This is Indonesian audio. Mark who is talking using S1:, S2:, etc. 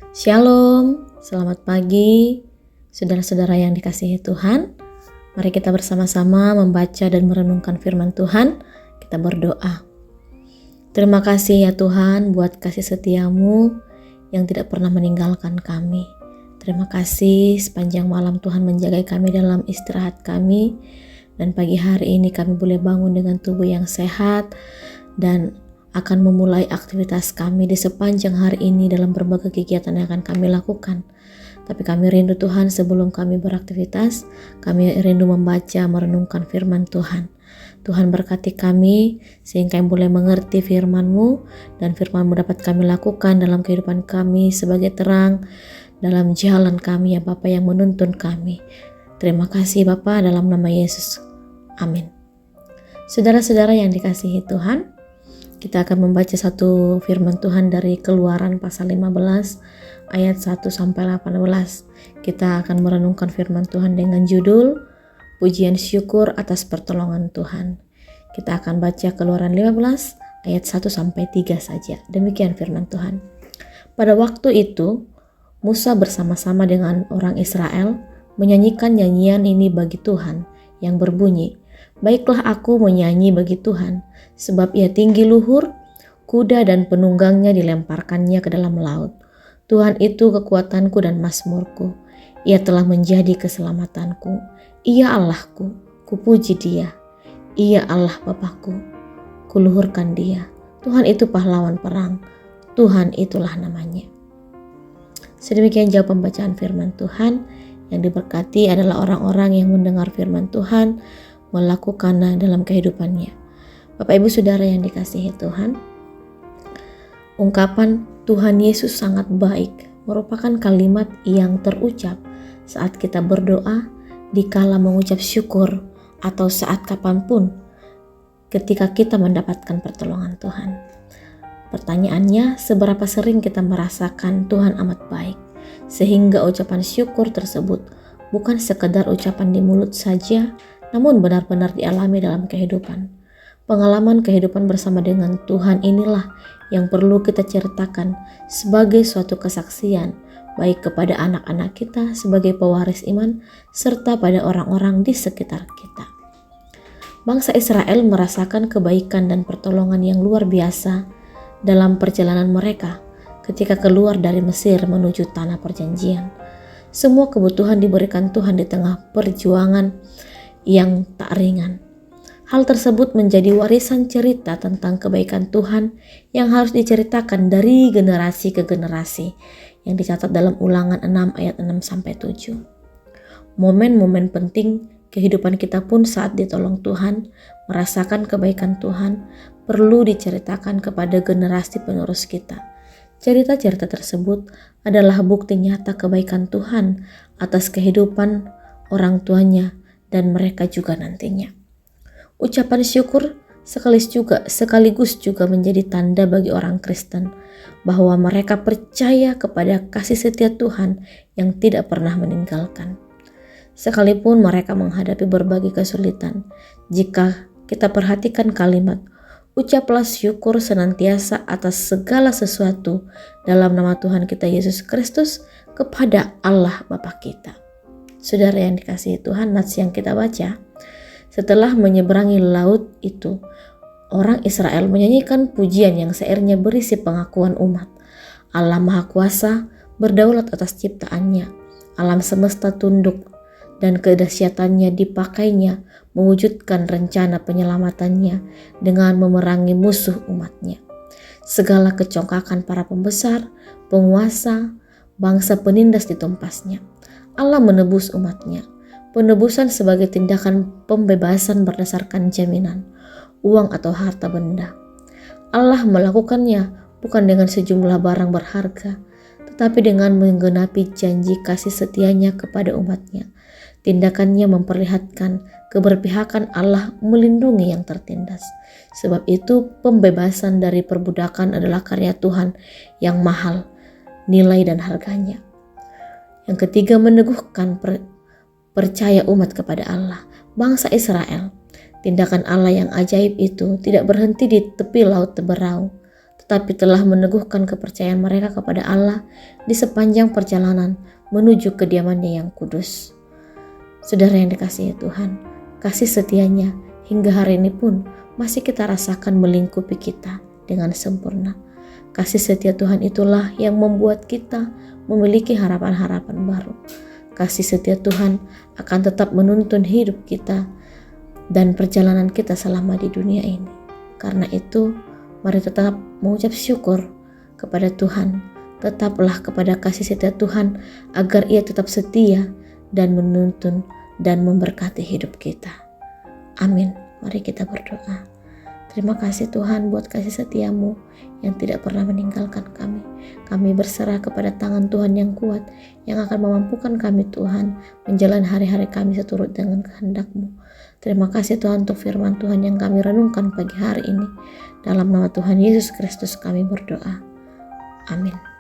S1: Shalom, selamat pagi saudara-saudara yang dikasihi Tuhan. Mari kita bersama-sama membaca dan merenungkan firman Tuhan. Kita berdoa. Terima kasih ya Tuhan buat kasih setiamu yang tidak pernah meninggalkan kami. Terima kasih sepanjang malam Tuhan menjaga kami dalam istirahat kami. Dan pagi hari ini kami boleh bangun dengan tubuh yang sehat dan akan memulai aktivitas kami di sepanjang hari ini dalam berbagai kegiatan yang akan kami lakukan. Tapi kami rindu Tuhan sebelum kami beraktivitas, kami rindu membaca, merenungkan firman Tuhan. Tuhan berkati kami sehingga kami boleh mengerti firman-Mu dan firman-Mu dapat kami lakukan dalam kehidupan kami sebagai terang dalam jalan kami ya Bapa yang menuntun kami. Terima kasih Bapa dalam nama Yesus. Amin. Saudara-saudara yang dikasihi Tuhan, kita akan membaca satu firman Tuhan dari Keluaran pasal 15 ayat 1 sampai 18. Kita akan merenungkan firman Tuhan dengan judul Pujian Syukur atas Pertolongan Tuhan. Kita akan baca Keluaran 15 ayat 1 sampai 3 saja. Demikian firman Tuhan. Pada waktu itu Musa bersama-sama dengan orang Israel menyanyikan nyanyian ini bagi Tuhan yang berbunyi, "Baiklah aku menyanyi bagi Tuhan, sebab ia tinggi luhur, kuda dan penunggangnya dilemparkannya ke dalam laut. Tuhan itu kekuatanku dan mazmurku, ia telah menjadi keselamatanku. Ia Allahku, kupuji dia. Ia Allah Bapakku, kuluhurkan dia. Tuhan itu pahlawan perang, Tuhan itulah namanya." Sedemikian jauh pembacaan firman Tuhan. Yang diberkati adalah orang-orang yang mendengar firman Tuhan, melakukannya dalam kehidupannya. Bapak Ibu Saudara yang dikasihi Tuhan, ungkapan Tuhan Yesus sangat baik merupakan kalimat yang terucap saat kita berdoa, dikala mengucap syukur, atau saat kapanpun ketika kita mendapatkan pertolongan Tuhan. Pertanyaannya, seberapa sering kita merasakan Tuhan amat baik sehingga ucapan syukur tersebut bukan sekedar ucapan di mulut saja, namun benar-benar dialami dalam kehidupan. Pengalaman kehidupan bersama dengan Tuhan inilah yang perlu kita ceritakan sebagai suatu kesaksian, baik kepada anak-anak kita sebagai pewaris iman, serta pada orang-orang di sekitar kita. Bangsa Israel merasakan kebaikan dan pertolongan yang luar biasa dalam perjalanan mereka ketika keluar dari Mesir menuju tanah perjanjian. Semua kebutuhan diberikan Tuhan di tengah perjuangan yang tak ringan. Hal tersebut menjadi warisan cerita tentang kebaikan Tuhan yang harus diceritakan dari generasi ke generasi yang dicatat dalam Ulangan 6 ayat 6-7. Momen-momen penting kehidupan kita pun saat ditolong Tuhan, merasakan kebaikan Tuhan, perlu diceritakan kepada generasi penerus kita. Cerita-cerita tersebut adalah bukti nyata kebaikan Tuhan atas kehidupan orang tuanya dan mereka juga nantinya. Ucapan syukur sekaligus juga menjadi tanda bagi orang Kristen bahwa mereka percaya kepada kasih setia Tuhan yang tidak pernah meninggalkan. Sekalipun mereka menghadapi berbagai kesulitan, jika kita perhatikan kalimat, ucaplah syukur senantiasa atas segala sesuatu dalam nama Tuhan kita Yesus Kristus kepada Allah Bapa kita. Saudara yang dikasihi Tuhan, nats yang kita baca, setelah menyeberangi laut itu, orang Israel menyanyikan pujian yang syairnya berisi pengakuan umat. Allah Maha Kuasa berdaulat atas ciptaannya, alam semesta tunduk dan kedahsyatannya dipakainya mewujudkan rencana penyelamatannya dengan memerangi musuh umatnya. Segala kecongkakan para pembesar, penguasa, bangsa penindas ditumpasnya. Allah menebus umatnya. Penebusan sebagai tindakan pembebasan berdasarkan jaminan, uang atau harta benda. Allah melakukannya bukan dengan sejumlah barang berharga, tetapi dengan menggenapi janji kasih setianya kepada umatnya. Tindakannya memperlihatkan keberpihakan Allah melindungi yang tertindas. Sebab itu pembebasan dari perbudakan adalah karya Tuhan yang mahal, nilai dan harganya. Yang ketiga, meneguhkan percaya umat kepada Allah. Bangsa Israel, tindakan Allah yang ajaib itu tidak berhenti di tepi laut Teberau, tetapi telah meneguhkan kepercayaan mereka kepada Allah di sepanjang perjalanan menuju kediamannya yang kudus. Saudara yang dikasihi Tuhan, kasih setianya hingga hari ini pun masih kita rasakan melingkupi kita dengan sempurna. Kasih setia Tuhan itulah yang membuat kita memiliki harapan-harapan baru. Kasih setia Tuhan akan tetap menuntun hidup kita dan perjalanan kita selama di dunia ini. Karena itu, mari tetap mengucap syukur kepada Tuhan. Tetaplah kepada kasih setia Tuhan agar Ia tetap setia dan menuntun dan memberkati hidup kita. Amin. Mari kita berdoa. Terima kasih Tuhan buat kasih setiamu yang tidak pernah meninggalkan kami. Kami berserah kepada tangan Tuhan yang kuat yang akan memampukan kami Tuhan menjalani hari-hari kami seturut dengan kehendak-Mu. Terima kasih Tuhan untuk firman Tuhan yang kami renungkan pagi hari ini. Dalam nama Tuhan Yesus Kristus kami berdoa. Amin.